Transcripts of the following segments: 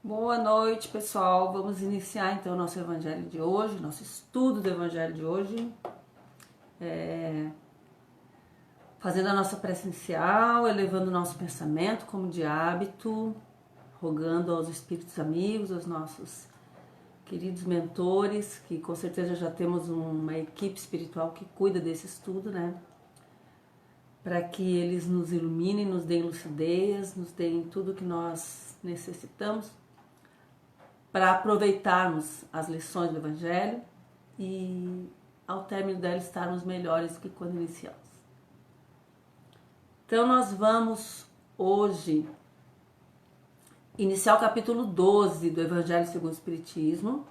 Boa noite, pessoal. Vamos iniciar então o nosso evangelho de hoje, nosso estudo do evangelho de hoje. Fazendo a nossa prece inicial, elevando o nosso pensamento como de hábito, rogando aos espíritos amigos, aos nossos queridos mentores, que com certeza já temos uma equipe espiritual que cuida desse estudo, né? Para que eles nos iluminem, nos deem lucidez, nos deem tudo que nós necessitamos para aproveitarmos as lições do Evangelho e ao término dela estarmos melhores do que quando iniciamos. Então nós vamos hoje iniciar o capítulo 12 do Evangelho segundo o Espiritismo.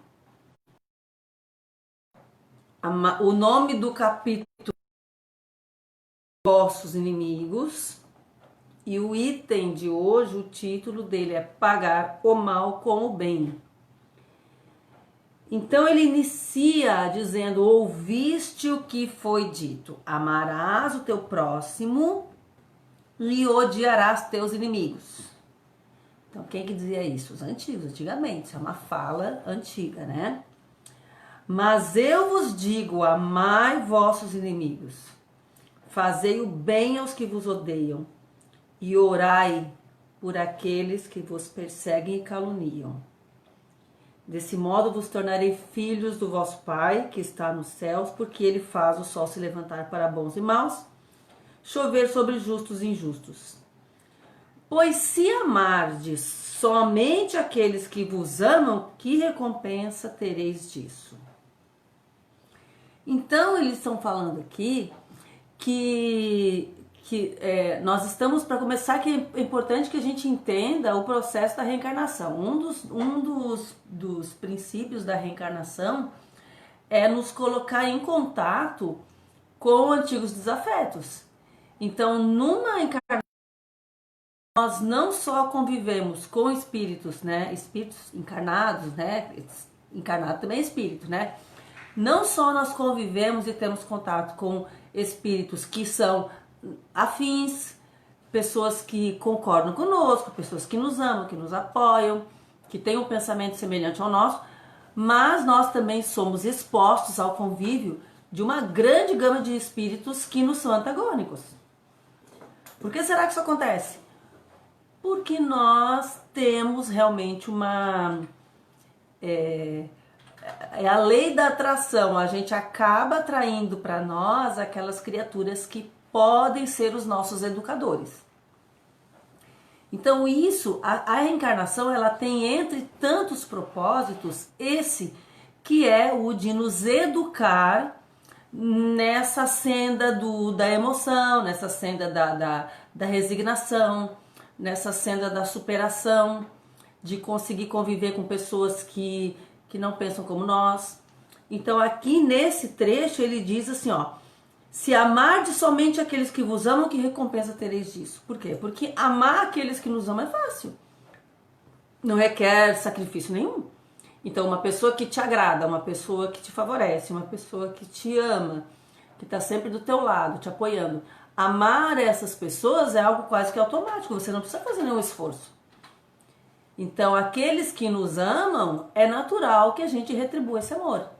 O nome do capítulo é Vossos Inimigos e o item de hoje, o título dele é Pagar o Mal com o Bem. Então ele inicia dizendo: ouviste o que foi dito, amarás o teu próximo e odiarás teus inimigos. Então quem que dizia isso? Os antigos, antigamente, isso é uma fala antiga, né? Mas eu vos digo, amai vossos inimigos, fazei o bem aos que vos odeiam e orai por aqueles que vos perseguem e caluniam. Desse modo vos tornarei filhos do vosso Pai, que está nos céus, porque ele faz o sol se levantar para bons e maus, chover sobre justos e injustos. Pois se amardes somente aqueles que vos amam, que recompensa tereis disso? Então eles estão falando aqui que nós estamos, para começar, que é importante que a gente entenda o processo da reencarnação. Um dos princípios da reencarnação é nos colocar em contato com antigos desafetos. Então, numa encarnação, nós não só convivemos com espíritos, né? Espíritos encarnados, né? Encarnado também é espírito, né? Não só nós convivemos e temos contato com espíritos que são afins, pessoas que concordam conosco, pessoas que nos amam, que nos apoiam, que têm um pensamento semelhante ao nosso, mas nós também somos expostos ao convívio de uma grande gama de espíritos que nos são antagônicos. Por que será que isso acontece? Porque nós temos realmente é a lei da atração, a gente acaba atraindo para nós aquelas criaturas que podem ser os nossos educadores. Então isso, a reencarnação, ela tem entre tantos propósitos esse que é o de nos educar nessa senda da emoção, nessa senda da resignação, nessa senda da superação, de conseguir conviver com pessoas que não pensam como nós. Então aqui nesse trecho ele diz assim, ó: se amardes somente aqueles que vos amam, que recompensa tereis disso? Por quê? Porque amar aqueles que nos amam é fácil. Não requer sacrifício nenhum. Então uma pessoa que te agrada, uma pessoa que te favorece, uma pessoa que te ama, que está sempre do teu lado, te apoiando, amar essas pessoas é algo quase que automático, você não precisa fazer nenhum esforço. Então aqueles que nos amam, é natural que a gente retribua esse amor.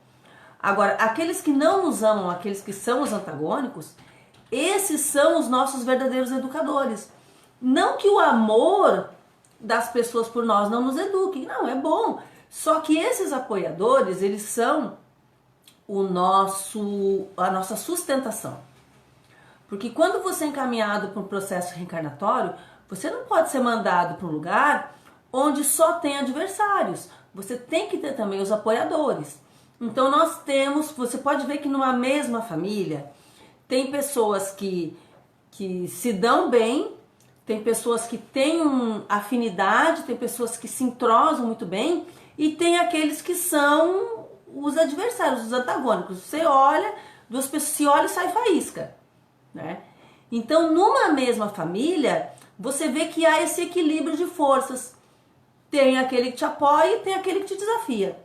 Agora, aqueles que não nos amam, aqueles que são os antagônicos, esses são os nossos verdadeiros educadores. Não que o amor das pessoas por nós não nos eduque, não, é bom. Só que esses apoiadores, eles são a nossa sustentação. Porque quando você é encaminhado para um processo reencarnatório, você não pode ser mandado para um lugar onde só tem adversários. Você tem que ter também os apoiadores. Então nós temos, você pode ver que numa mesma família tem pessoas que se dão bem, tem pessoas que têm afinidade, tem pessoas que se entrosam muito bem e tem aqueles que são os adversários, os antagônicos. Você olha, duas pessoas se olham e sai faísca, né? Então numa mesma família você vê que há esse equilíbrio de forças. Tem aquele que te apoia e tem aquele que te desafia.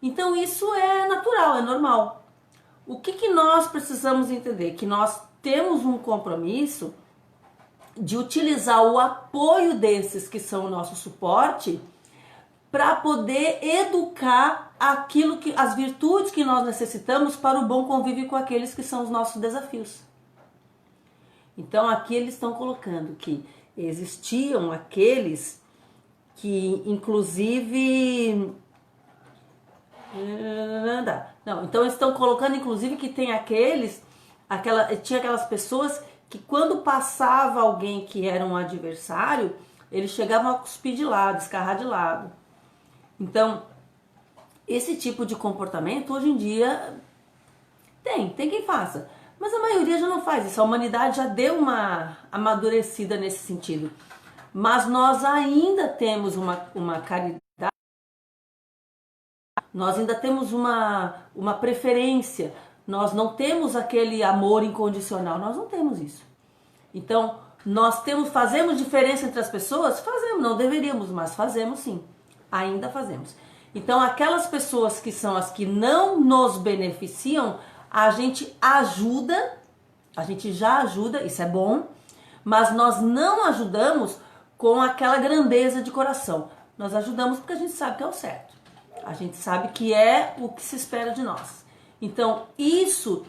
Então isso é natural, é normal. O que nós precisamos entender? Que nós temos um compromisso de utilizar o apoio desses que são o nosso suporte para poder educar as virtudes que nós necessitamos para o bom convívio com aqueles que são os nossos desafios. Então aqui eles estão colocando que existiam aqueles que inclusive... Não, então eles estão colocando inclusive que tem tinha aquelas pessoas que quando passava alguém que era um adversário, eles chegavam a cuspir de lado, escarrar de lado. Então, esse tipo de comportamento hoje em dia tem quem faça. Mas a maioria já não faz isso. A humanidade já deu uma amadurecida nesse sentido. Mas nós ainda temos uma caridade, nós ainda temos uma preferência, nós não temos aquele amor incondicional, nós não temos isso. Então, fazemos diferença entre as pessoas? Fazemos, não deveríamos, mas fazemos sim, ainda fazemos. Então, aquelas pessoas que são as que não nos beneficiam, a gente já ajuda, isso é bom, mas nós não ajudamos com aquela grandeza de coração. Nós ajudamos porque a gente sabe que é o certo. A gente sabe que é o que se espera de nós. Então, isso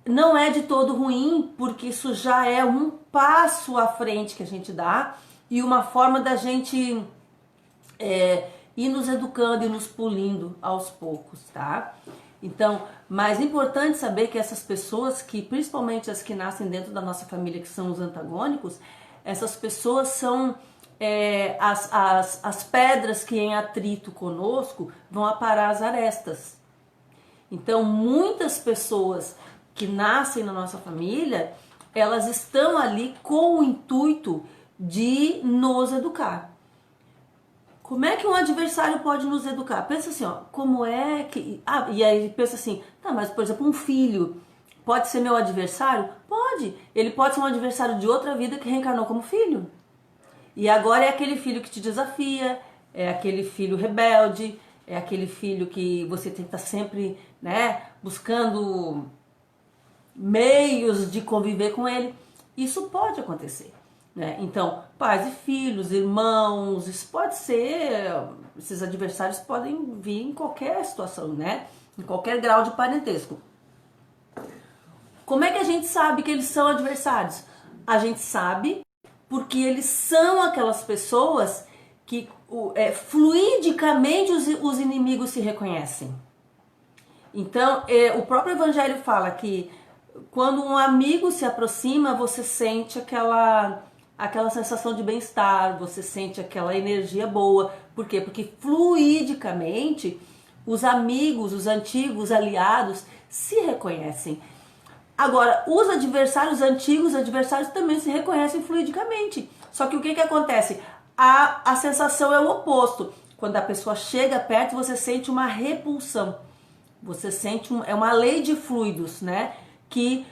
não é de todo ruim, porque isso já é um passo à frente que a gente dá e uma forma da gente ir nos educando e nos polindo aos poucos, tá? Então, mais importante saber que essas pessoas, que principalmente as que nascem dentro da nossa família, que são os antagônicos, essas pessoas são as pedras que em atrito conosco vão aparar as arestas. Então, muitas pessoas que nascem na nossa família, elas estão ali com o intuito de nos educar. Como é que um adversário pode nos educar? Pensa assim, ó, como é que... e aí pensa assim, tá, mas por exemplo, um filho pode ser meu adversário? Pode. Ele pode ser um adversário de outra vida que reencarnou como filho. E agora é aquele filho que te desafia, é aquele filho rebelde, é aquele filho que você tem que estar sempre, né, buscando meios de conviver com ele. Isso pode acontecer, né? Então, pais e filhos, irmãos, isso pode ser, esses adversários podem vir em qualquer situação, né? Em qualquer grau de parentesco. Como é que a gente sabe que eles são adversários? A gente sabe porque eles são aquelas pessoas que fluidicamente os inimigos se reconhecem. Então, o próprio Evangelho fala que quando um amigo se aproxima, você sente aquela sensação de bem-estar, você sente aquela energia boa. Por quê? Porque fluidicamente os amigos, os antigos aliados se reconhecem. Agora, os adversários antigos, adversários também se reconhecem fluidicamente. Só que o que acontece? A sensação é o oposto. Quando a pessoa chega perto, você sente uma repulsão. Você sente, é uma lei de fluidos, né? Que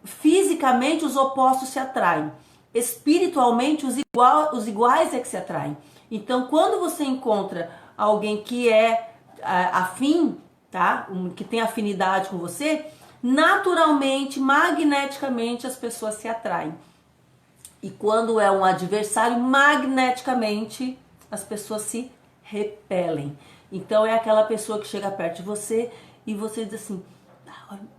fisicamente os opostos se atraem. Espiritualmente, os iguais é que se atraem. Então, quando você encontra alguém que é afim, tá? Que tem afinidade com você, naturalmente, magneticamente, as pessoas se atraem. E quando é um adversário, magneticamente, as pessoas se repelem. Então, é aquela pessoa que chega perto de você e você diz assim,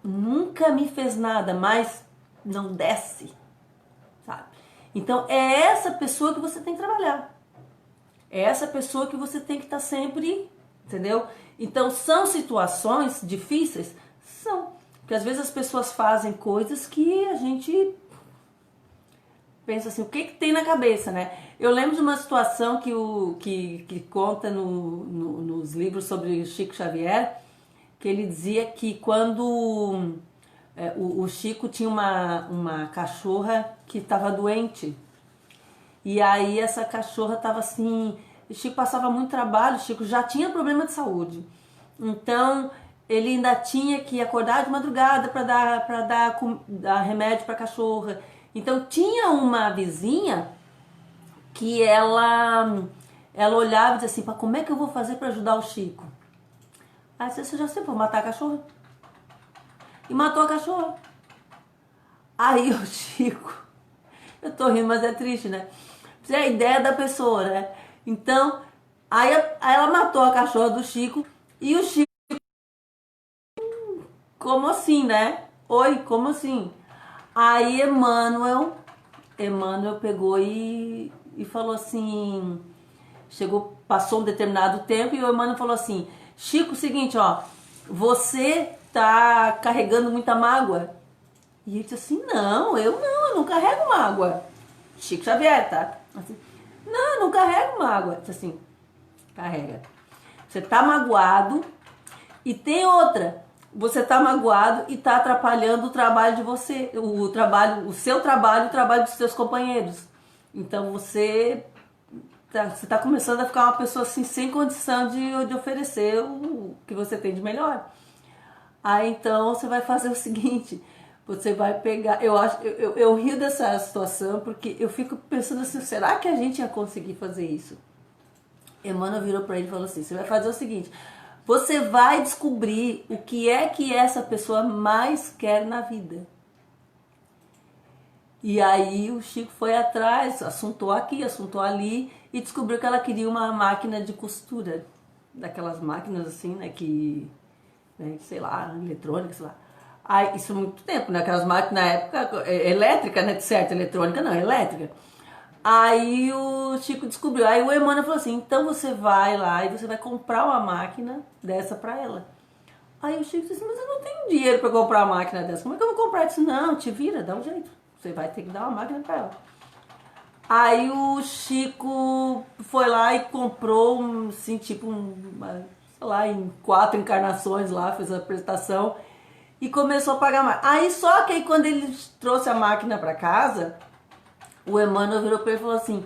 nunca me fez nada, mas não desce, sabe? Então, é essa pessoa que você tem que trabalhar. É essa pessoa que você tem que estar sempre, entendeu? Então, são situações difíceis? São. Porque às vezes as pessoas fazem coisas que a gente pensa assim, o que tem na cabeça, né? Eu lembro de uma situação que conta nos livros sobre o Chico Xavier, que ele dizia que quando o Chico tinha uma cachorra que estava doente, e aí essa cachorra estava assim, o Chico passava muito trabalho, o Chico já tinha problema de saúde, então ele ainda tinha que acordar de madrugada para dar remédio para a cachorra. Então tinha uma vizinha que ela olhava e dizia assim, como é que eu vou fazer para ajudar o Chico? Aí você já sei, vou matar a cachorra. E matou a cachorra. Aí o Chico, eu tô rindo, mas é triste, né? Você é a ideia da pessoa, né? Então, Aí ela matou a cachorra do Chico e o Chico, como assim, né? Oi, como assim? Aí Emmanuel pegou e falou assim, chegou, passou um determinado tempo e o Emmanuel falou assim, Chico, seguinte, ó, você tá carregando muita mágoa? E ele disse assim, não, eu não carrego mágoa. Chico Xavier, tá? Assim, não, eu não carrego mágoa. Disse assim, carrega. Você tá magoado e tem outra. Você tá magoado e tá atrapalhando o trabalho de você, o seu trabalho, o trabalho dos seus companheiros. Então você tá começando a ficar uma pessoa assim sem condição de oferecer o que você tem de melhor. Aí então você vai fazer o seguinte, você vai pegar, eu rio dessa situação porque eu fico pensando assim, será que a gente ia conseguir fazer isso? Emmanuel virou para ele e falou assim, você vai fazer o seguinte, você vai descobrir o que é que essa pessoa mais quer na vida. E aí o Chico foi atrás, assuntou aqui, assuntou ali e descobriu que ela queria uma máquina de costura, daquelas máquinas assim, né, sei lá, eletrônica, sei lá. Aí, isso há muito tempo, né? Aquelas máquinas na época elétrica, né? Certo, eletrônica não, elétrica. Aí o Chico descobriu. Aí o Emmanuel falou assim: então você vai lá e você vai comprar uma máquina dessa pra ela. Aí o Chico disse: mas eu não tenho dinheiro pra comprar uma máquina dessa. Como é que eu vou comprar? Ele disse: não, te vira, dá um jeito. Você vai ter que dar uma máquina pra ela. Aí o Chico foi lá e comprou, assim, tipo, sei lá, em 4 encarnações lá, fez a apresentação e começou a pagar mais. Aí só que aí quando ele trouxe a máquina pra casa, o Emmanuel virou pra ele e falou assim,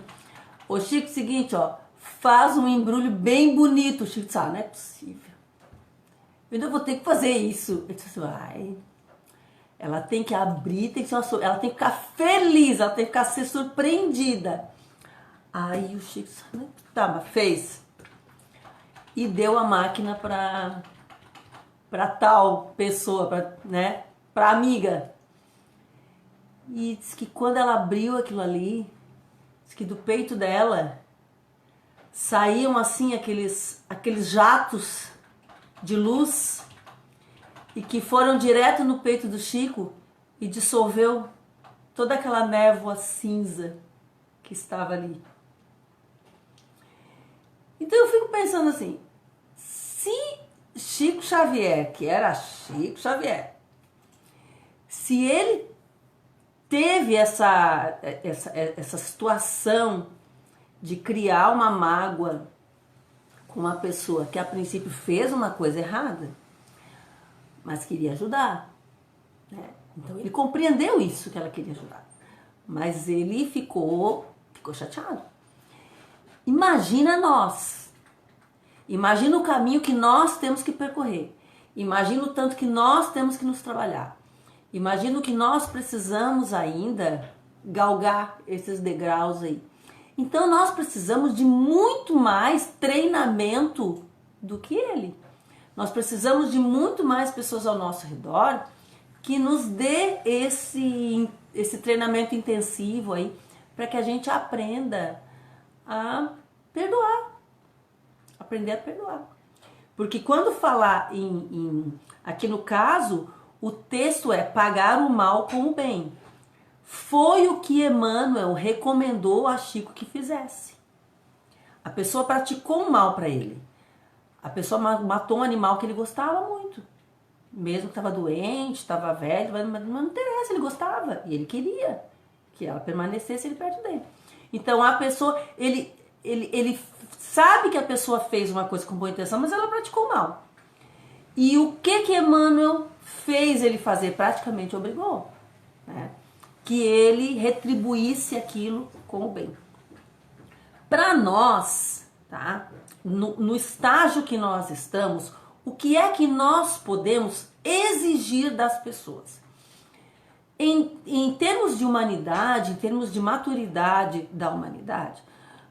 ô Chico, seguinte, ó, faz um embrulho bem bonito. O Chico disse, não é possível. Eu ainda vou ter que fazer isso. Ele disse assim, vai. Ela tem que abrir, ela tem que ficar feliz, ela tem que ficar ser surpreendida. Aí o Chico disse, tá, mas fez. E deu a máquina pra tal pessoa, pra amiga. E disse que quando ela abriu aquilo ali, disse que do peito dela saíam assim aqueles jatos de luz e que foram direto no peito do Chico e dissolveu toda aquela névoa cinza que estava ali. Então eu fico pensando assim, se Chico Xavier, que era Chico Xavier, se ele teve essa situação de criar uma mágoa com uma pessoa que a princípio fez uma coisa errada, mas queria ajudar, né? Então ele compreendeu isso, que ela queria ajudar, mas ele ficou chateado. Imagina nós, imagina o caminho que nós temos que percorrer, imagina o tanto que nós temos que nos trabalhar, imagina o que nós precisamos ainda galgar esses degraus aí. Então nós precisamos de muito mais treinamento do que ele. Nós precisamos de muito mais pessoas ao nosso redor que nos dê esse treinamento intensivo aí para que a gente aprenda a perdoar. Aprender a perdoar. Porque quando falar aqui no caso, o texto é pagar o mal com o bem. Foi o que Emmanuel recomendou a Chico que fizesse. A pessoa praticou um mal para ele. A pessoa matou um animal que ele gostava muito. Mesmo que estava doente, estava velho, mas não interessa, ele gostava. E ele queria que ela permanecesse ele perto dele. Então a pessoa, ele sabe que a pessoa fez uma coisa com boa intenção, mas ela praticou mal. E o que Emmanuel fez ele fazer? Praticamente obrigou, né? Que ele retribuísse aquilo com o bem. Para nós, tá? No estágio que nós estamos, o que é que nós podemos exigir das pessoas? Em termos de humanidade, em termos de maturidade da humanidade,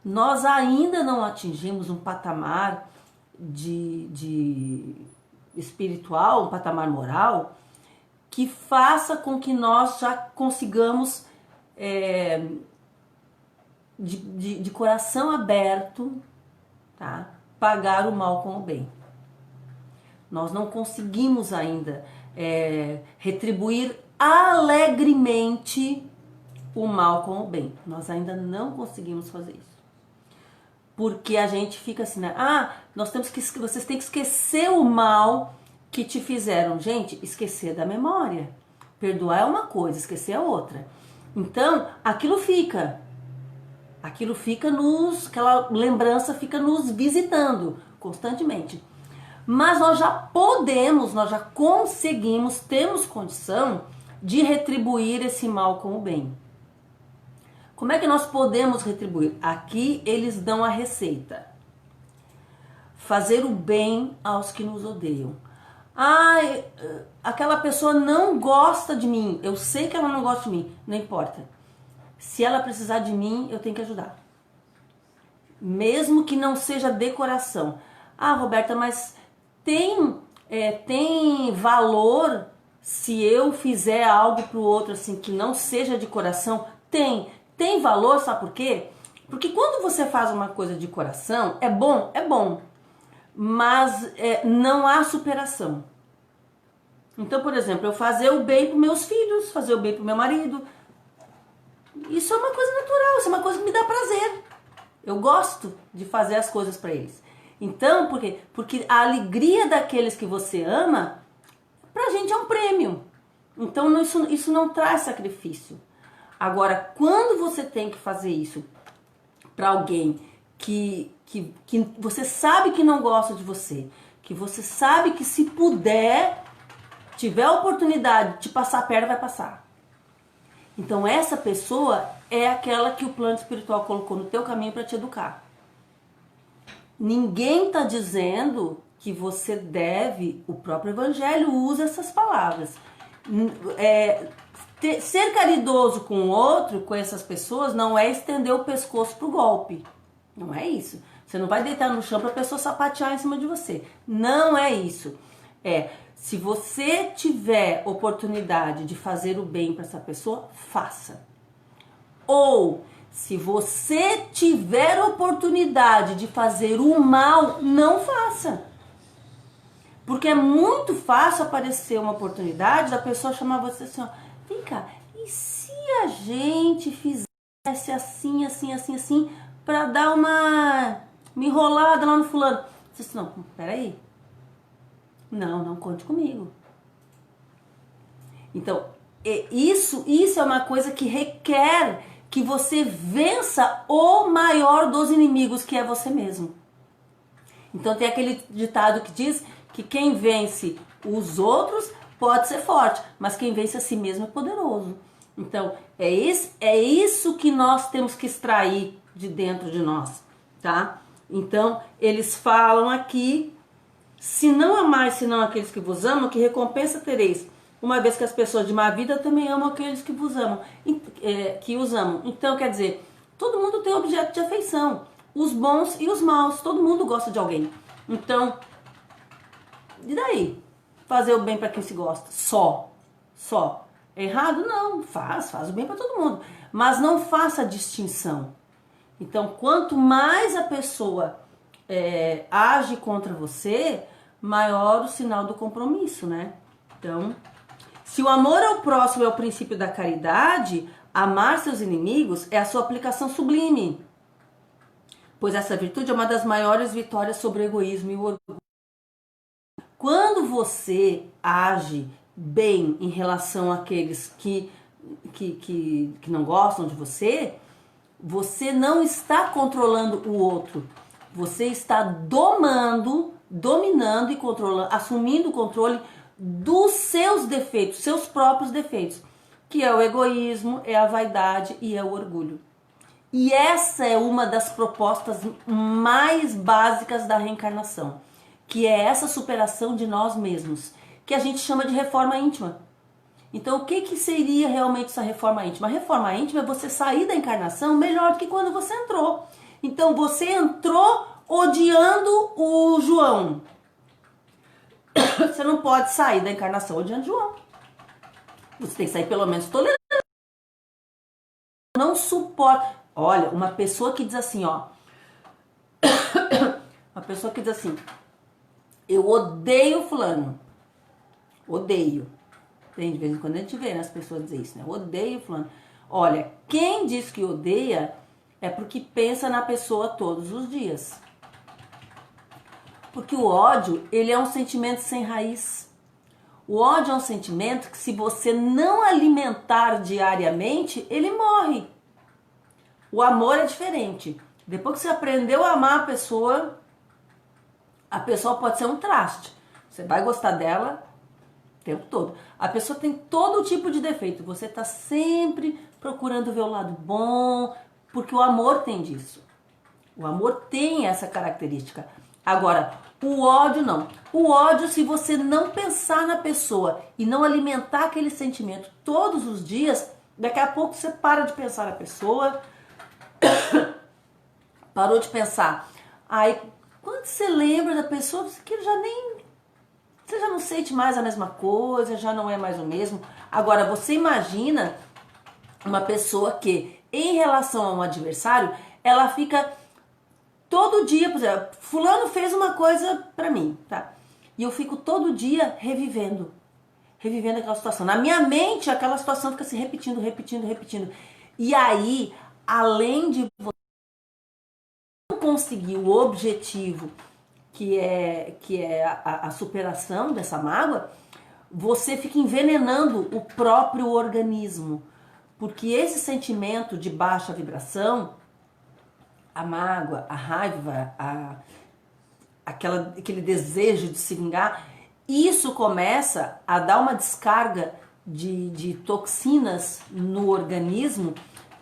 nós ainda não atingimos um patamar de espiritual, um patamar moral, que faça com que nós já consigamos, de coração aberto, tá? Pagar o mal com o bem. Nós não conseguimos ainda retribuir alegremente o mal com o bem. Nós ainda não conseguimos fazer isso. Porque a gente fica assim, né? Vocês têm que esquecer o mal que te fizeram. Gente, esquecer da memória. Perdoar é uma coisa, esquecer é outra. Então, aquilo fica. Aquela lembrança fica nos visitando constantemente. Mas nós já conseguimos, temos condição de retribuir esse mal com o bem. Como é que nós podemos retribuir? Aqui eles dão a receita. Fazer o bem aos que nos odeiam. Aquela pessoa não gosta de mim. Eu sei que ela não gosta de mim. Não importa. Se ela precisar de mim, eu tenho que ajudar. Mesmo que não seja de coração. Roberta, mas tem valor se eu fizer algo pro outro assim que não seja de coração? Tem valor, sabe por quê? Porque quando você faz uma coisa de coração, é bom, mas não há superação. Então, por exemplo, eu fazer o bem para meus filhos, fazer o bem para o meu marido, isso é uma coisa natural, isso é uma coisa que me dá prazer. Eu gosto de fazer as coisas para eles. Então, por quê? Porque a alegria daqueles que você ama, pra gente é um prêmio. Então, isso não traz sacrifício. Agora, quando você tem que fazer isso para alguém que você sabe que não gosta de você, que você sabe que se puder, tiver a oportunidade de te passar a perna, vai passar. Então, essa pessoa é aquela que o plano espiritual colocou no teu caminho para te educar. Ninguém está dizendo que você deve, o próprio Evangelho usa essas palavras. Ser caridoso com o outro, com essas pessoas, não é estender o pescoço pro golpe. Não é isso. Você não vai deitar no chão para a pessoa sapatear em cima de você. Não é isso. Se você tiver oportunidade de fazer o bem para essa pessoa, faça. Ou, se você tiver oportunidade de fazer o mal, não faça. Porque é muito fácil aparecer uma oportunidade da pessoa chamar você assim, ó, vem cá, e se a gente fizesse assim, assim, assim, assim, pra dar uma enrolada lá no fulano? Você disse, não, peraí. Não conte comigo. Então, isso é uma coisa que requer que você vença o maior dos inimigos, que é você mesmo. Então tem aquele ditado que diz que quem vence os outros pode ser forte, mas quem vence a si mesmo é poderoso. Então é isso que nós temos que extrair de dentro de nós, tá? Então eles falam aqui, se não amais senão aqueles que vos amam, que recompensa tereis? Uma vez que as pessoas de má vida também amam aqueles que vos amam, que os amam. Então, quer dizer, todo mundo tem objeto de afeição. Os bons e os maus. Todo mundo gosta de alguém. Então, e daí? Fazer o bem para quem se gosta? Só. Errado? Não. Faz o bem para todo mundo. Mas não faça distinção. Então, quanto mais a pessoa age contra você, maior o sinal do compromisso, né? Então, se o amor ao próximo é o princípio da caridade, amar seus inimigos é a sua aplicação sublime. Pois essa virtude é uma das maiores vitórias sobre o egoísmo e o orgulho. Quando você age bem em relação àqueles que não gostam de você, você não está controlando o outro. Você está dominando e controlando, assumindo o controle dos seus defeitos, seus próprios defeitos, que é o egoísmo, é a vaidade e é o orgulho. E essa é uma das propostas mais básicas da reencarnação, que é essa superação de nós mesmos, que a gente chama de reforma íntima. Então, o que seria realmente essa reforma íntima? A reforma íntima é você sair da encarnação melhor do que quando você entrou. Então, você entrou odiando o João. Você não pode sair da encarnação odiando o João. Você tem que sair pelo menos tolerante. Não suporta. Olha, uma pessoa que diz assim, ó, Uma pessoa que diz assim, eu odeio fulano. Odeio. Tem de vez em quando a gente vê, né, as pessoas dizer isso, né? Odeio fulano. Olha, quem diz que odeia é porque pensa na pessoa todos os dias. Porque o ódio, ele é um sentimento sem raiz. O ódio é um sentimento que, se você não alimentar diariamente, ele morre. O amor é diferente. Depois que você aprendeu a amar a pessoa pode ser um traste. Você vai gostar dela o tempo todo. A pessoa tem todo tipo de defeito. Você está sempre procurando ver o lado bom, porque o amor tem disso. O amor tem essa característica. Agora, o ódio não. O ódio, se você não pensar na pessoa e não alimentar aquele sentimento todos os dias, daqui a pouco você para de pensar na pessoa, parou de pensar. Aí, quando você lembra da pessoa, você já não sente mais a mesma coisa, já não é mais o mesmo. Agora, você imagina uma pessoa que, em relação a um adversário, ela fica todo dia, por exemplo, fulano fez uma coisa pra mim, tá? E eu fico todo dia revivendo aquela situação. Na minha mente, aquela situação fica se repetindo, repetindo, repetindo. E aí, além de você não conseguir o objetivo, que é a superação dessa mágoa, você fica envenenando o próprio organismo. Porque esse sentimento de baixa vibração, a mágoa, a raiva, aquele desejo de se vingar, isso começa a dar uma descarga de toxinas no organismo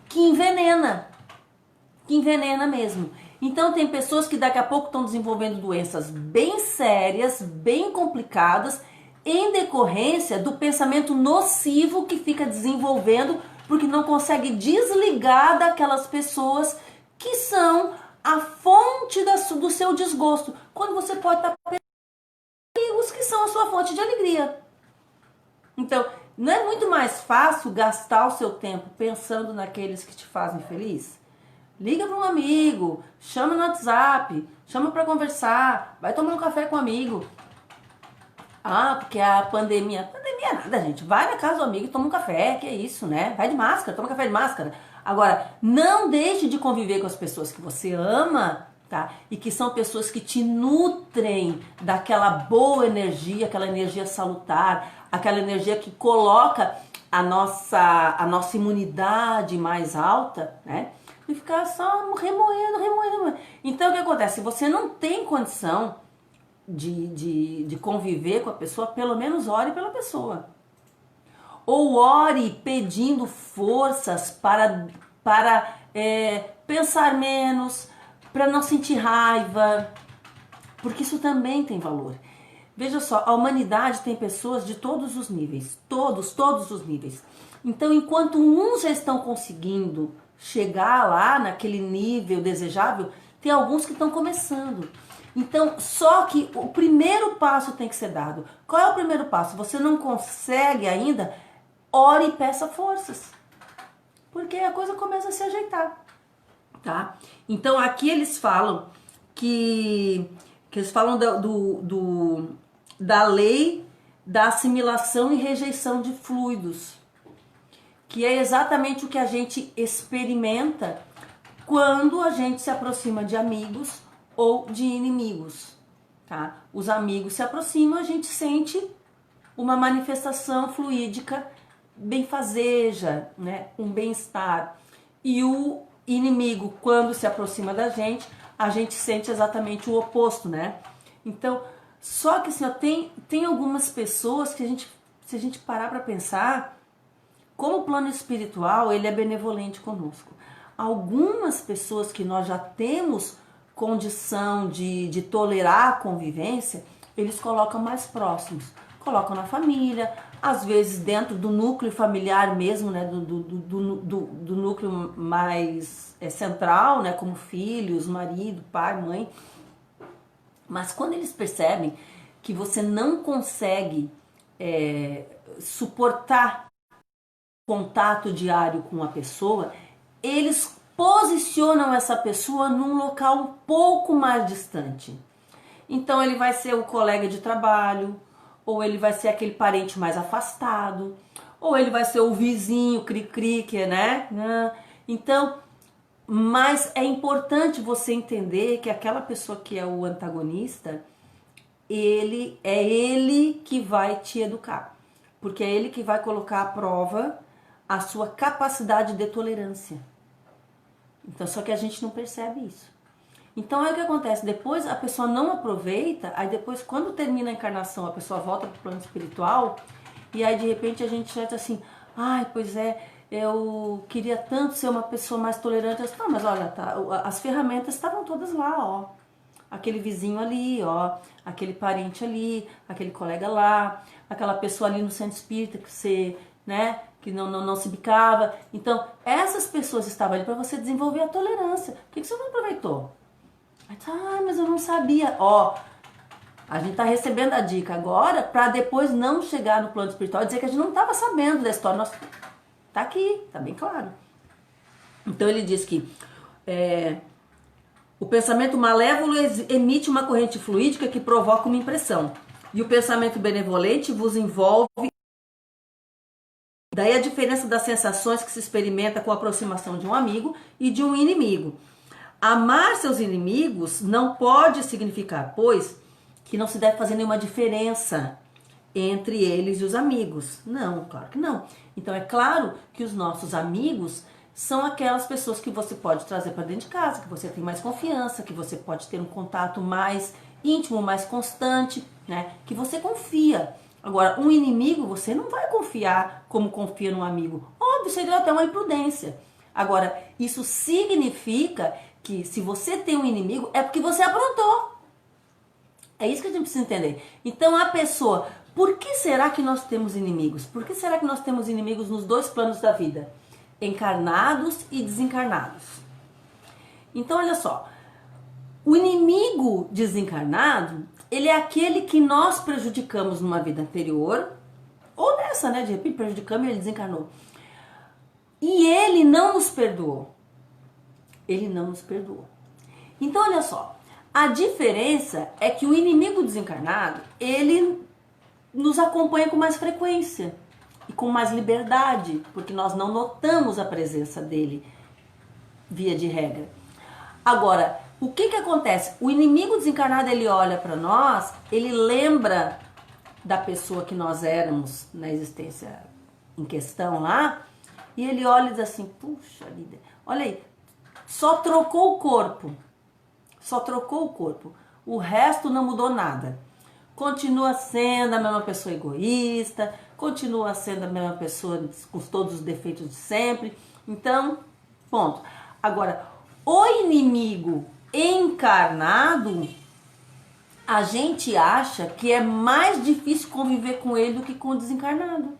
que envenena mesmo. Então tem pessoas que daqui a pouco estão desenvolvendo doenças bem sérias, bem complicadas, em decorrência do pensamento nocivo que fica desenvolvendo, porque não consegue desligar daquelas pessoas que são a fonte do seu desgosto, quando você pode estar pensando em amigos que são a sua fonte de alegria. Então, não é muito mais fácil gastar o seu tempo pensando naqueles que te fazem feliz? Liga para um amigo, chama no WhatsApp, chama para conversar, vai tomar um café com um amigo. Ah, porque a pandemia... Pandemia é nada, gente. Vai na casa do amigo e toma um café, que é isso, né? Vai de máscara, toma café de máscara. Agora, não deixe de conviver com as pessoas que você ama, tá? E que são pessoas que te nutrem daquela boa energia, aquela energia salutar, aquela energia que coloca a nossa imunidade mais alta, né? E ficar só remoendo. Então, o que acontece? Se você não tem condição de conviver com a pessoa, pelo menos ore pela pessoa. Ou ore pedindo forças para pensar menos, para não sentir raiva, porque isso também tem valor. Veja só, a humanidade tem pessoas de todos os níveis, todos os níveis. Então, enquanto uns já estão conseguindo chegar lá naquele nível desejável, tem alguns que estão começando. Então, só que o primeiro passo tem que ser dado. Qual é o primeiro passo? Você não consegue ainda? Ore e peça forças. Porque a coisa começa a se ajeitar, tá? Então, aqui eles falam que eles falam da lei da assimilação e rejeição de fluidos, que é exatamente o que a gente experimenta quando a gente se aproxima de amigos ou de inimigos, tá? Os amigos se aproximam, a gente sente uma manifestação fluídica benfazeja, né? Um bem-estar. E o inimigo, quando se aproxima da gente, a gente sente exatamente o oposto, né? Então, só que assim, ó, tem algumas pessoas que se a gente parar para pensar, como o plano espiritual, ele é benevolente conosco. Algumas pessoas que nós já temos condição de tolerar a convivência, eles colocam mais próximos, colocam na família, às vezes dentro do núcleo familiar mesmo, né, do núcleo mais central, né, como filhos, marido, pai, mãe. Mas quando eles percebem que você não consegue suportar contato diário com a pessoa, eles posicionam essa pessoa num local um pouco mais distante. Então ele vai ser o colega de trabalho, ou ele vai ser aquele parente mais afastado, ou ele vai ser o vizinho cri-cri, que né? Então, mas é importante você entender que aquela pessoa que é o antagonista, ele que vai te educar, porque é ele que vai colocar à prova a sua capacidade de tolerância. Então, só que a gente não percebe isso. Então é o que acontece, depois a pessoa não aproveita, aí depois quando termina a encarnação, a pessoa volta para o plano espiritual, e aí de repente a gente sente assim, ai, pois é, eu queria tanto ser uma pessoa mais tolerante. Eu disse, não, mas olha, tá, as ferramentas estavam todas lá, ó. Aquele vizinho ali, ó, aquele parente ali, aquele colega lá, aquela pessoa ali no centro espírita que você, né, que não se bicava. Então, essas pessoas estavam ali para você desenvolver a tolerância. Por que você não aproveitou? Ah, mas eu não sabia. Ó, a gente tá recebendo a dica agora para depois não chegar no plano espiritual e dizer que a gente não estava sabendo da história. Nossa, tá aqui, tá bem claro. Então ele diz que o pensamento malévolo emite uma corrente fluídica que provoca uma impressão. E o pensamento benevolente vos envolve. Daí a diferença das sensações que se experimenta com a aproximação de um amigo e de um inimigo. Amar seus inimigos não pode significar, pois, que não se deve fazer nenhuma diferença entre eles e os amigos. Não, claro que não. Então é claro que os nossos amigos são aquelas pessoas que você pode trazer para dentro de casa, que você tem mais confiança, que você pode ter um contato mais íntimo, mais constante, né? Que você confia. Agora, um inimigo você não vai confiar como confia num amigo. Óbvio, seria até uma imprudência. Agora, isso significa que se você tem um inimigo, é porque você aprontou. É isso que a gente precisa entender. Então a pessoa, por que será que nós temos inimigos? Por que será que nós temos inimigos nos dois planos da vida? Encarnados e desencarnados. Então olha só, o inimigo desencarnado, ele é aquele que nós prejudicamos numa vida anterior, ou nessa, né? De repente prejudicamos e ele desencarnou. E ele não nos perdoou. Ele não nos perdoou. Então, olha só, a diferença é que o inimigo desencarnado, ele nos acompanha com mais frequência e com mais liberdade, porque nós não notamos a presença dele, via de regra. Agora, o que acontece? O inimigo desencarnado, ele olha para nós, ele lembra da pessoa que nós éramos na existência em questão lá, e ele olha e diz assim, puxa vida, olha aí, só trocou o corpo. Só trocou o corpo. O resto não mudou nada. Continua sendo a mesma pessoa egoísta, continua sendo a mesma pessoa com todos os defeitos de sempre. Então, ponto. Agora, o inimigo encarnado, a gente acha que é mais difícil conviver com ele do que com o desencarnado.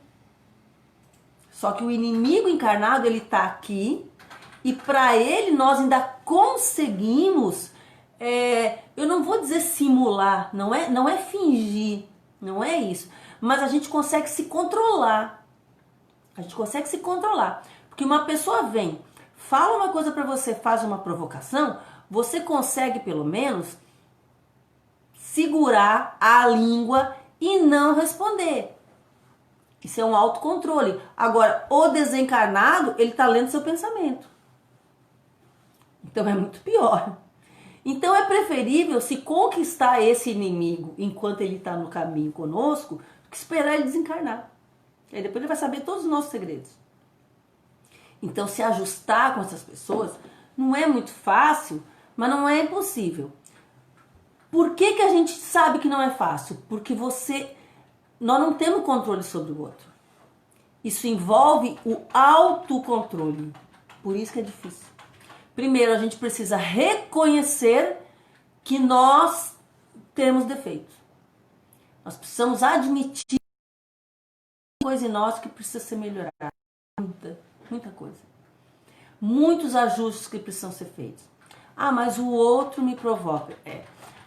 Só que o inimigo encarnado, ele tá aqui, e para ele nós ainda conseguimos, eu não vou dizer simular, não é fingir, não é isso. Mas a gente consegue se controlar. A gente consegue se controlar. Porque uma pessoa vem, fala uma coisa para você, faz uma provocação, você consegue pelo menos segurar a língua e não responder. Isso é um autocontrole. Agora, o desencarnado, ele tá lendo seu pensamento. Então é muito pior. Então é preferível se conquistar esse inimigo enquanto ele está no caminho conosco, do que esperar ele desencarnar. Aí depois ele vai saber todos os nossos segredos. Então se ajustar com essas pessoas não é muito fácil, mas não é impossível. Por que a gente sabe que não é fácil? Porque nós não temos controle sobre o outro. Isso envolve o autocontrole. Por isso que é difícil. Primeiro, a gente precisa reconhecer que nós temos defeitos. Nós precisamos admitir coisa em nós que precisa ser melhorada. Muita coisa. Muitos ajustes que precisam ser feitos. Ah, mas o outro me provoca.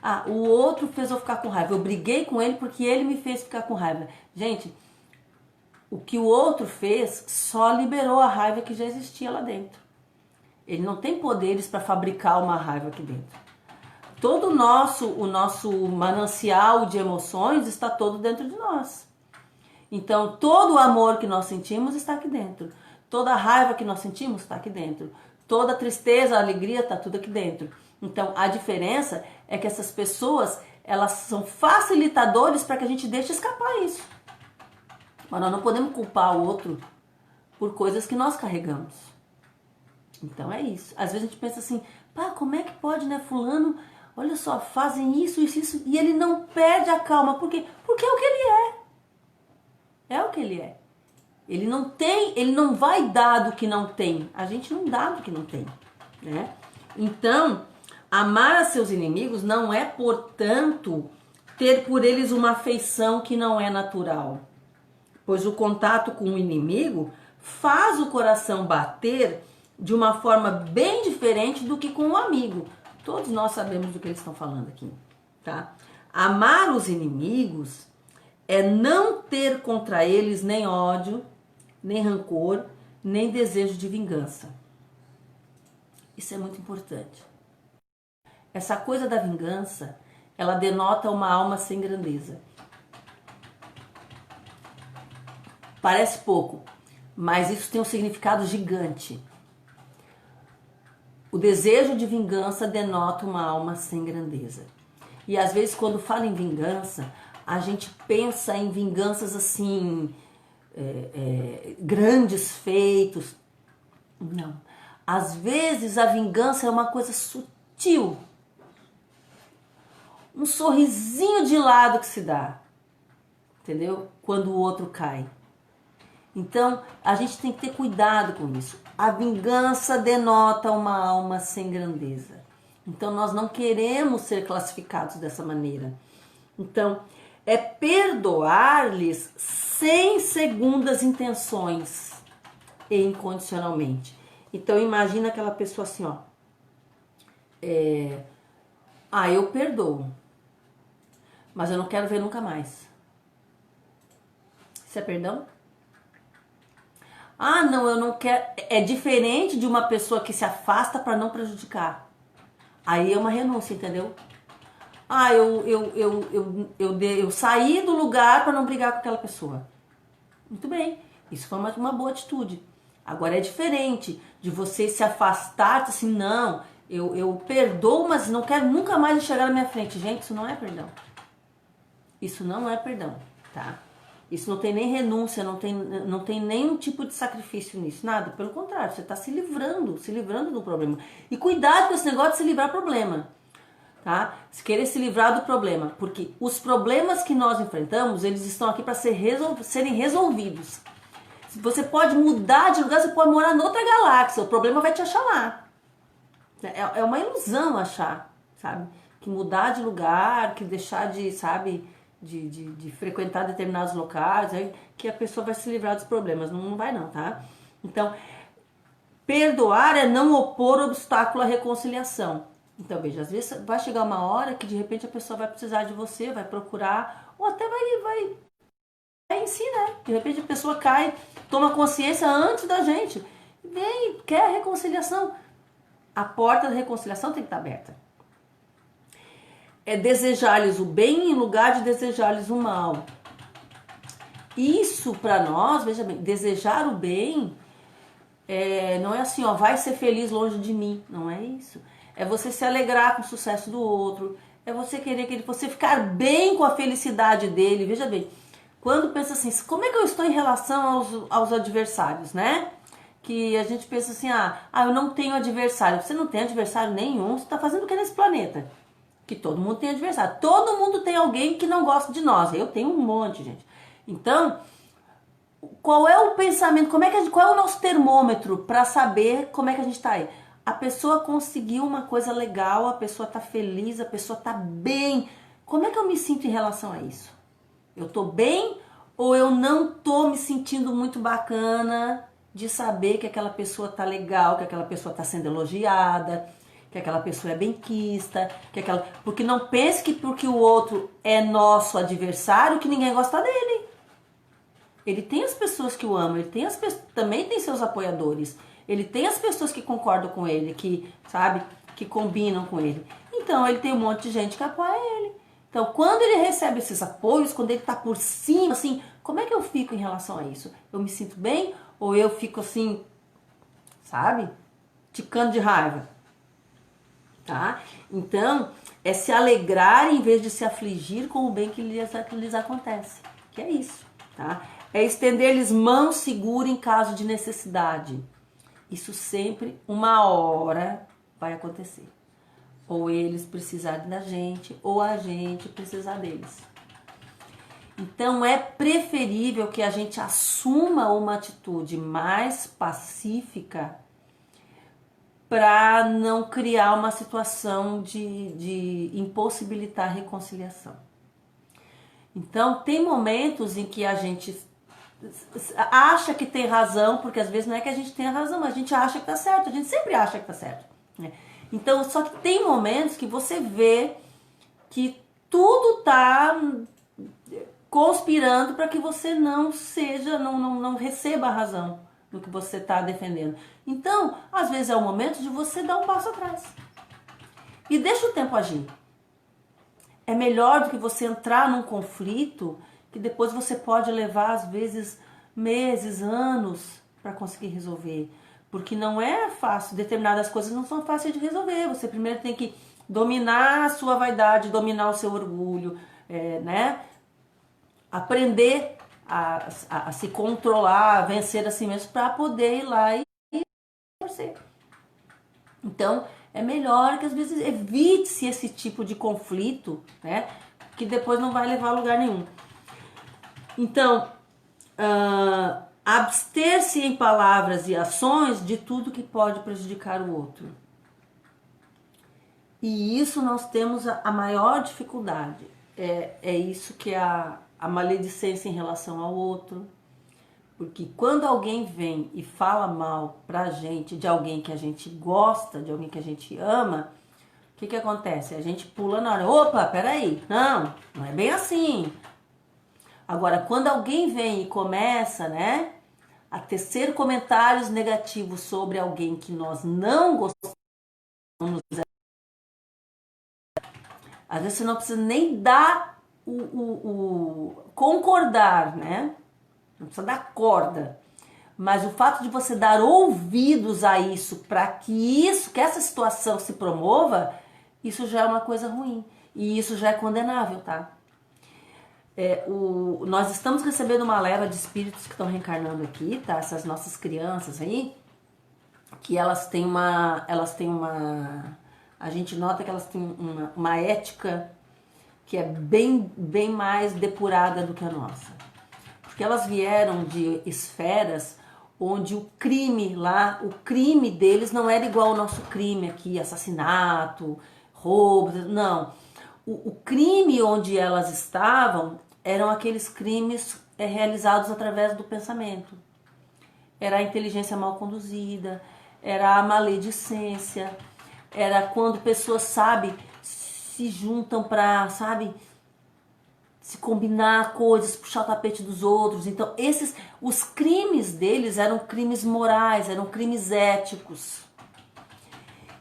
Ah, o outro fez eu ficar com raiva. Eu briguei com ele porque ele me fez ficar com raiva. Gente, o que o outro fez só liberou a raiva que já existia lá dentro. Ele não tem poderes para fabricar uma raiva aqui dentro. Todo o nosso manancial de emoções está todo dentro de nós. Então, todo o amor que nós sentimos está aqui dentro. Toda a raiva que nós sentimos está aqui dentro. Toda a tristeza, a alegria está tudo aqui dentro. Então, a diferença é que essas pessoas, elas são facilitadores para que a gente deixe escapar isso. Mas nós não podemos culpar o outro por coisas que nós carregamos. Então é isso. Às vezes a gente pensa assim, pá, como é que pode, né, fulano, olha só, fazem isso, e ele não perde a calma. Por quê? Porque é o que ele é. É o que ele é. Ele não tem, ele não vai dar do que não tem. A gente não dá do que não tem, né? Então, amar a seus inimigos não é, portanto, ter por eles uma afeição que não é natural. Pois o contato com o inimigo faz o coração bater de uma forma bem diferente do que com o amigo. Todos nós sabemos do que eles estão falando aqui, tá? Amar os inimigos é não ter contra eles nem ódio, nem rancor, nem desejo de vingança. Isso é muito importante. Essa coisa da vingança, ela denota uma alma sem grandeza. Parece pouco, mas isso tem um significado gigante. O desejo de vingança denota uma alma sem grandeza. E às vezes quando fala em vingança, a gente pensa em vinganças assim, grandes feitos. Não. Às vezes a vingança é uma coisa sutil. Um sorrisinho de lado que se dá. Entendeu? Quando o outro cai. Então, a gente tem que ter cuidado com isso. A vingança denota uma alma sem grandeza. Então, nós não queremos ser classificados dessa maneira. Então, é perdoar-lhes sem segundas intenções e incondicionalmente. Então, imagina aquela pessoa assim, ó. Eu perdoo, mas eu não quero ver nunca mais. Isso é perdão? Ah, não, eu não quero. É diferente de uma pessoa que se afasta para não prejudicar. Aí é uma renúncia, entendeu? Ah, eu saí do lugar para não brigar com aquela pessoa. Muito bem, isso foi uma boa atitude. Agora é diferente de você se afastar, assim, não, eu perdoo, mas não quero nunca mais enxergar na minha frente. Gente, isso não é perdão. Isso não é perdão, tá? Isso não tem nem renúncia, não tem nenhum tipo de sacrifício nisso, nada. Pelo contrário, você está se livrando do problema. E cuidado com esse negócio de se livrar do problema, tá? Se querer se livrar do problema, porque os problemas que nós enfrentamos, eles estão aqui para serem resolvidos. Você pode mudar de lugar, você pode morar em outra galáxia, o problema vai te achar lá. É uma ilusão achar, sabe? Que mudar de lugar, que deixar de, sabe... De frequentar determinados locais, aí que a pessoa vai se livrar dos problemas. Não vai não, tá? Então, perdoar é não opor obstáculo à reconciliação. Então, veja, às vezes vai chegar uma hora que de repente a pessoa vai precisar de você, vai procurar, ou até vai em si, né? De repente a pessoa cai, toma consciência antes da gente, vem, quer reconciliação. A porta da reconciliação tem que estar aberta. É desejar-lhes o bem em lugar de desejar-lhes o mal. Isso para nós, veja bem, desejar o bem não é assim, ó, vai ser feliz longe de mim. Não é isso. É você se alegrar com o sucesso do outro. É você querer que você ficar bem com a felicidade dele. Veja bem, quando pensa assim, como é que eu estou em relação aos adversários, né? Que a gente pensa assim, eu não tenho adversário. Você não tem adversário nenhum, você está fazendo o que nesse planeta? Que todo mundo tem adversário. Todo mundo tem alguém que não gosta de nós. Eu tenho um monte, gente. Então, qual é o pensamento? Qual é o nosso termômetro para saber como é que a gente está aí? A pessoa conseguiu uma coisa legal, a pessoa está feliz, a pessoa está bem. Como é que eu me sinto em relação a isso? Eu estou bem ou eu não estou me sentindo muito bacana de saber que aquela pessoa está legal, que aquela pessoa está sendo elogiada, que aquela pessoa é benquista, porque não pense que porque o outro é nosso adversário que ninguém gosta dele. Ele tem as pessoas que o amam, também tem seus apoiadores. Ele tem as pessoas que concordam com ele, que, sabe, que combinam com ele. Então, ele tem um monte de gente que apoia ele. Então, quando ele recebe esses apoios, quando ele tá por cima, assim, como é que eu fico em relação a isso? Eu me sinto bem ou eu fico assim, sabe, ticando de raiva? Tá? Então, é se alegrar em vez de se afligir com o bem que lhes acontece. Que é isso, tá? É estender-lhes mão segura em caso de necessidade. Isso sempre, uma hora, vai acontecer. Ou eles precisarem da gente, ou a gente precisar deles. Então, é preferível que a gente assuma uma atitude mais pacífica para não criar uma situação de impossibilitar a reconciliação. Então, tem momentos em que a gente acha que tem razão, porque às vezes não é que a gente tenha razão, mas a gente acha que tá certo, a gente sempre acha que tá certo, né? Então, só que tem momentos que você vê que tudo tá conspirando para que você não seja, não receba a razão do que você está defendendo. Então, às vezes é o momento de você dar um passo atrás. E deixa o tempo agir. É melhor do que você entrar num conflito que depois você pode levar, às vezes, meses, anos para conseguir resolver. Porque não é fácil, determinadas coisas não são fáceis de resolver. Você primeiro tem que dominar a sua vaidade, dominar o seu orgulho, né? Aprender a se controlar, a vencer a si mesmo para poder ir lá e torcer. Então, é melhor que às vezes evite-se esse tipo de conflito, né? Que depois não vai levar a lugar nenhum. Então, abster-se em palavras e ações de tudo que pode prejudicar o outro. E isso nós temos a maior dificuldade. É isso que é a maledicência em relação ao outro. Porque quando alguém vem e fala mal pra gente de alguém que a gente gosta, de alguém que a gente ama, o que acontece? A gente pula na hora. Opa, peraí, não é bem assim. Agora, quando alguém vem e começa, né, a tecer comentários negativos sobre alguém que nós não gostamos, às vezes você não precisa nem dar concordar, né? Não precisa dar corda. Mas o fato de você dar ouvidos a isso para que essa situação se promova, isso já é uma coisa ruim. E isso já é condenável, tá? Nós estamos recebendo uma leva de espíritos que estão reencarnando aqui, tá? Essas nossas crianças aí, que elas têm uma. A gente nota que elas têm uma ética que é bem mais depurada do que a nossa. Porque elas vieram de esferas onde o crime deles não era igual ao nosso crime aqui, assassinato, roubo, não. O crime onde elas estavam eram aqueles crimes realizados através do pensamento. Era a inteligência mal conduzida, era a maledicência, era quando pessoas, sabe, se juntam para, sabe, se combinar coisas, puxar o tapete dos outros. Então, os crimes deles eram crimes morais, eram crimes éticos.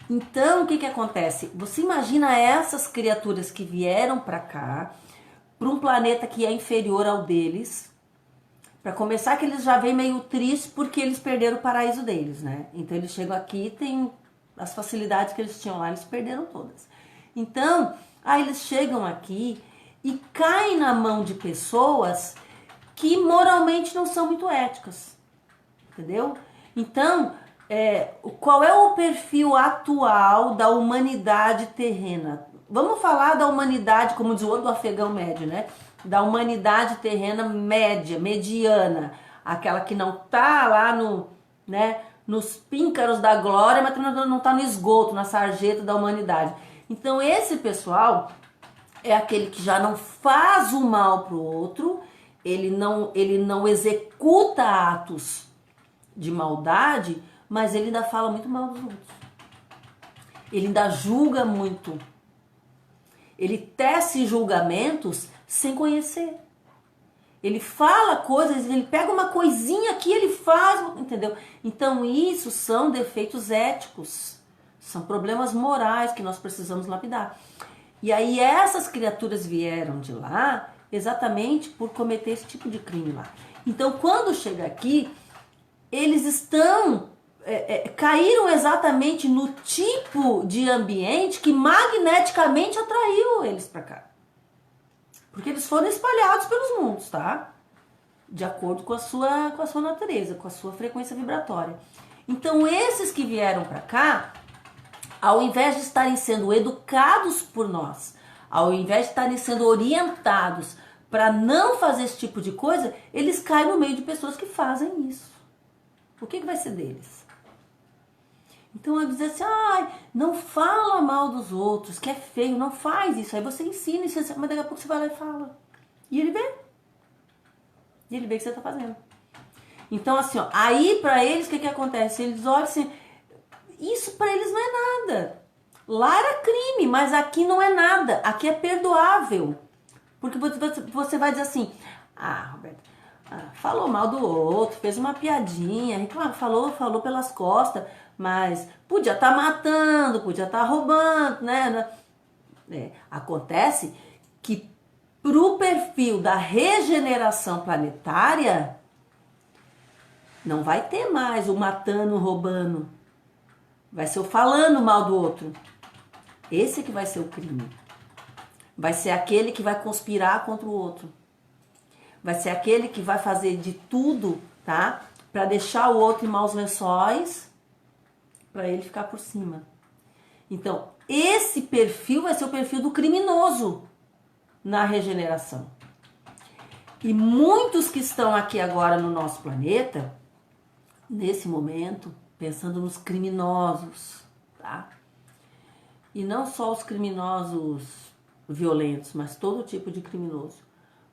Então, o que acontece? Você imagina essas criaturas que vieram para cá, para um planeta que é inferior ao deles. Para começar, que eles já vêm meio tristes porque eles perderam o paraíso deles, né? Então, eles chegam aqui e tem as facilidades que eles tinham lá, eles perderam todas. Então, aí eles chegam aqui e caem na mão de pessoas que moralmente não são muito éticas, entendeu? Então, qual é o perfil atual da humanidade terrena? Vamos falar da humanidade, como diz o outro, do afegão médio, né? Da humanidade terrena média, mediana, aquela que não tá lá nos píncaros da glória, mas não tá no esgoto, na sarjeta da humanidade. Então, esse pessoal é aquele que já não faz o mal pro outro, ele não executa atos de maldade, mas ele ainda fala muito mal dos outros. Ele ainda julga muito. Ele tece julgamentos sem conhecer. Ele fala coisas, ele pega uma coisinha aqui, ele faz, entendeu? Então isso são defeitos éticos, são problemas morais que nós precisamos lapidar. E aí essas criaturas vieram de lá exatamente por cometer esse tipo de crime lá. Então quando chega aqui, eles estão caíram exatamente no tipo de ambiente que magneticamente atraiu eles para cá. Porque eles foram espalhados pelos mundos, tá? De acordo com a sua natureza, com a sua frequência vibratória. Então esses que vieram para cá, ao invés de estarem sendo educados por nós, ao invés de estarem sendo orientados para não fazer esse tipo de coisa, eles caem no meio de pessoas que fazem isso. O que vai ser deles? Então eu dizer assim, não fala mal dos outros, que é feio, não faz isso. Aí você ensina, mas daqui a pouco você vai lá e fala. E ele vê. E ele vê o que você está fazendo. Então assim, aí para eles o que acontece? Eles olham assim, isso para eles não é nada. Lá era crime, mas aqui não é nada. Aqui é perdoável. Porque você vai dizer assim, Roberto, falou mal do outro, fez uma piadinha, claro, falou pelas costas, mas podia estar matando, podia estar roubando, né? Acontece que pro perfil da regeneração planetária, não vai ter mais o matando, o roubando. Vai ser o falando mal do outro. Esse que vai ser o crime. Vai ser aquele que vai conspirar contra o outro. Vai ser aquele que vai fazer de tudo, tá? Para deixar o outro em maus lençóis, para ele ficar por cima. Então, esse perfil vai ser o perfil do criminoso na regeneração. E muitos que estão aqui agora no nosso planeta, nesse momento, pensando nos criminosos, tá? E não só os criminosos violentos, mas todo tipo de criminoso.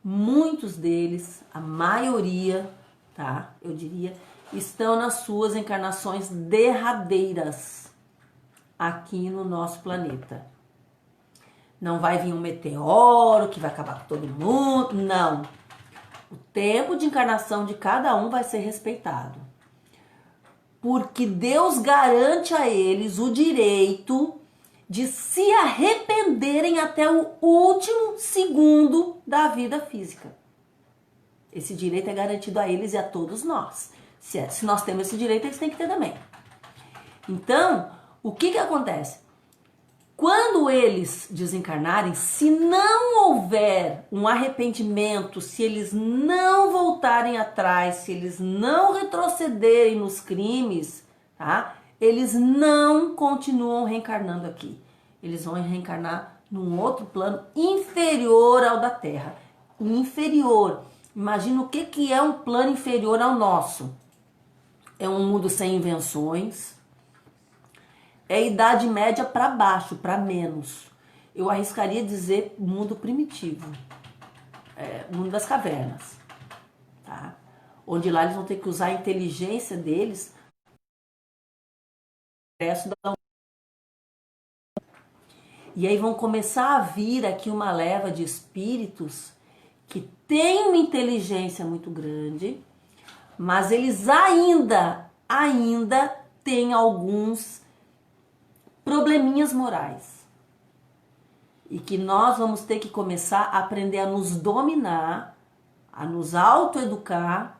Muitos deles, a maioria, tá? Eu diria, estão nas suas encarnações derradeiras aqui no nosso planeta. Não vai vir um meteoro que vai acabar com todo mundo, não. O tempo de encarnação de cada um vai ser respeitado. Porque Deus garante a eles o direito de se arrependerem até o último segundo da vida física. Esse direito é garantido a eles e a todos nós. Se nós temos esse direito, eles têm que ter também. Então, o que acontece? Quando eles desencarnarem, se não houver um arrependimento, se eles não voltarem atrás, se eles não retrocederem nos crimes, tá? Eles não continuam reencarnando aqui. Eles vão reencarnar num outro plano inferior ao da Terra. Inferior. Imagina o que é um plano inferior ao nosso. É um mundo sem invenções. É Idade Média para baixo, para menos. Eu arriscaria dizer mundo primitivo. Mundo das cavernas. Tá? Onde lá eles vão ter que usar a inteligência deles. E aí vão começar a vir aqui uma leva de espíritos que tem uma inteligência muito grande, mas eles ainda têm alguns probleminhas morais. E que nós vamos ter que começar a aprender a nos dominar, a nos autoeducar,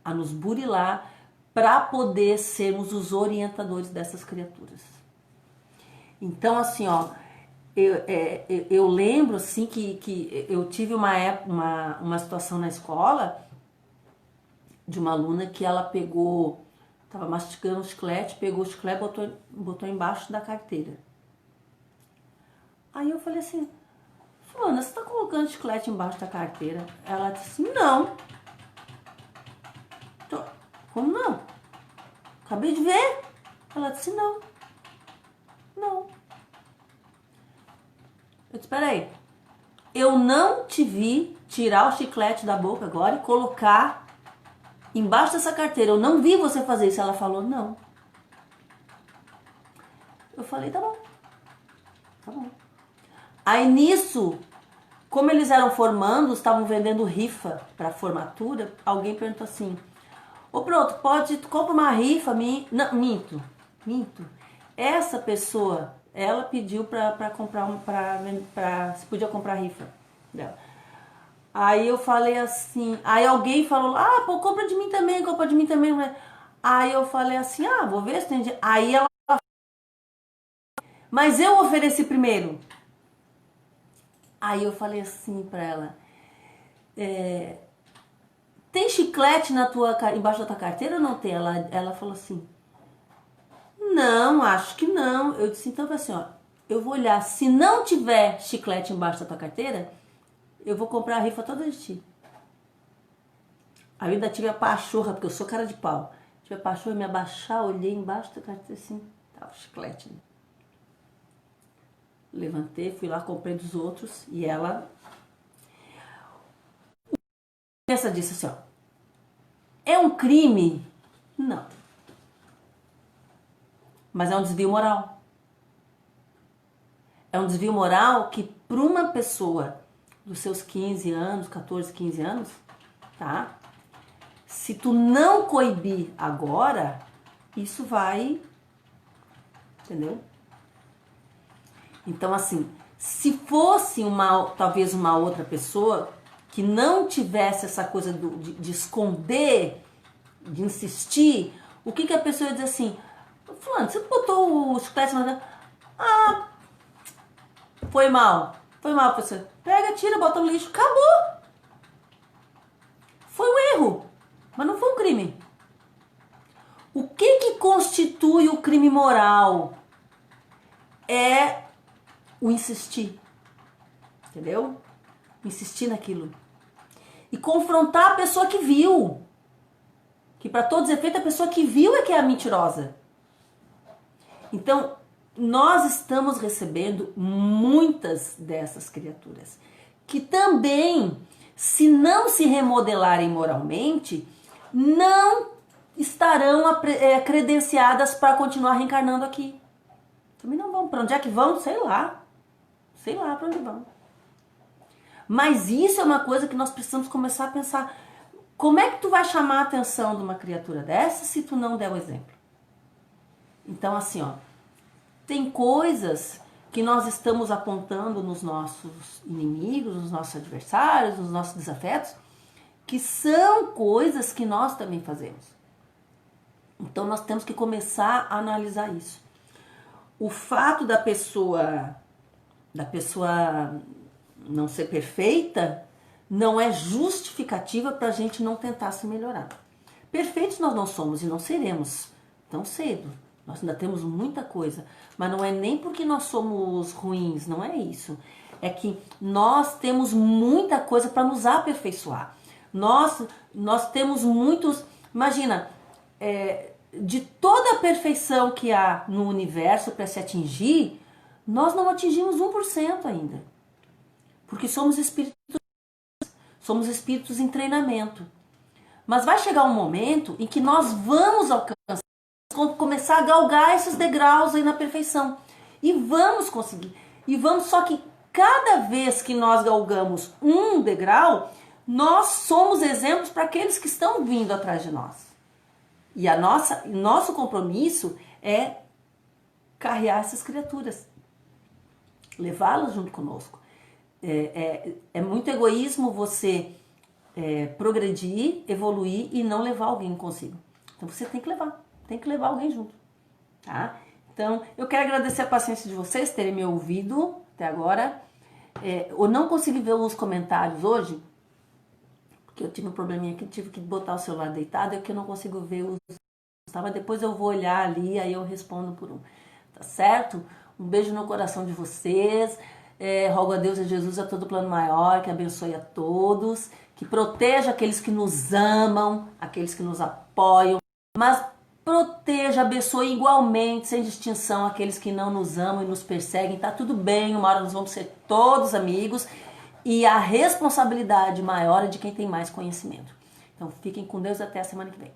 a nos burilar, para poder sermos os orientadores dessas criaturas. Então, assim, eu lembro, assim, que eu tive uma situação na escola de uma aluna que ela pegou, estava mastigando o chiclete, pegou o chiclete e botou embaixo da carteira. Aí eu falei assim, fulana, você tá colocando chiclete embaixo da carteira? Ela disse, não. Como não? Acabei de ver. Ela disse, não. Eu disse, peraí, eu não te vi tirar o chiclete da boca agora e colocar embaixo dessa carteira. Eu não vi você fazer isso. Ela falou, não. Eu falei, tá bom. Aí nisso, Como eles eram formandos, estavam vendendo rifa para formatura, alguém perguntou assim: ô, pronto, compra uma rifa, não, minto. Essa pessoa, ela pediu para comprar, se podia comprar rifa dela. Aí eu falei assim, aí alguém falou, pô, compra de mim também. Aí eu falei assim, vou ver se tem dinheiro. Aí ela, mas eu ofereci primeiro. Aí eu falei assim pra ela, tem chiclete embaixo da tua carteira ou não tem? Ela falou assim, não, acho que não. Eu disse, então assim, ó, eu vou olhar, se não tiver chiclete embaixo da tua carteira, eu vou comprar a rifa toda de ti. Aí eu ainda tive a pachorra, porque eu sou cara de pau. Tive a pachorra, me abaixar, olhei embaixo da carteira assim, tava chiclete, né? Levantei, fui lá, comprei dos outros e ela... Essa disse assim, ó, é um crime? Não. Mas é um desvio moral. É um desvio moral que para uma pessoa dos seus 15 anos, 14, 15 anos, tá? Se tu não coibir agora, isso vai... Entendeu? Então, assim, se fosse talvez uma outra pessoa que não tivesse essa coisa de esconder, de insistir, o que a pessoa ia dizer assim? Fulano, você botou o chiclete na... foi mal, professor. Pega, tira, bota no lixo, acabou. Foi um erro, mas não foi um crime. O que constitui o crime moral? É o insistir, entendeu? Insistir naquilo. E confrontar a pessoa que viu. Que para todos os efeitos a pessoa que viu é que é a mentirosa. Então, nós estamos recebendo muitas dessas criaturas que também, se não se remodelarem moralmente, não estarão credenciadas para continuar reencarnando aqui. Também não vão. Para onde é que vão? Sei lá. Sei lá para onde vão. Mas isso é uma coisa que nós precisamos começar a pensar. Como é que tu vai chamar a atenção de uma criatura dessa se tu não der o exemplo? Então, assim, ó, tem coisas que nós estamos apontando nos nossos inimigos, nos nossos adversários, nos nossos desafetos, que são coisas que nós também fazemos. Então, nós temos que começar a analisar isso. O fato da pessoa não ser perfeita não é justificativa para a gente não tentar se melhorar. Perfeitos nós não somos e não seremos tão cedo. Nós ainda temos muita coisa, mas não é nem porque nós somos ruins, não é isso. É que nós temos muita coisa para nos aperfeiçoar. Nós temos muitos... Imagina, de toda a perfeição que há no universo para se atingir, nós não atingimos 1% ainda. Porque somos espíritos em treinamento. Mas vai chegar um momento em que nós vamos alcançar, começar a galgar esses degraus aí na perfeição. E vamos conseguir. Só que cada vez que nós galgamos um degrau, nós somos exemplos para aqueles que estão vindo atrás de nós. E nosso compromisso é carrear essas criaturas, levá-las junto conosco. É muito egoísmo você progredir, evoluir e não levar alguém consigo. Então você tem que levar alguém junto, tá? Então eu quero agradecer a paciência de vocês terem me ouvido até agora. Eu não consegui ver os comentários hoje, porque eu tive um probleminha aqui, tive que botar o celular deitado, é que eu não consigo ver os... Mas depois eu vou olhar ali, aí eu respondo por um, tá certo? Um beijo no coração de vocês. Rogo a Deus e a Jesus, a todo plano maior, que abençoe a todos, que proteja aqueles que nos amam, aqueles que nos apoiam, mas proteja, abençoe igualmente, sem distinção, aqueles que não nos amam e nos perseguem. Tá tudo bem, uma hora nós vamos ser todos amigos e a responsabilidade maior é de quem tem mais conhecimento. Então fiquem com Deus até a semana que vem.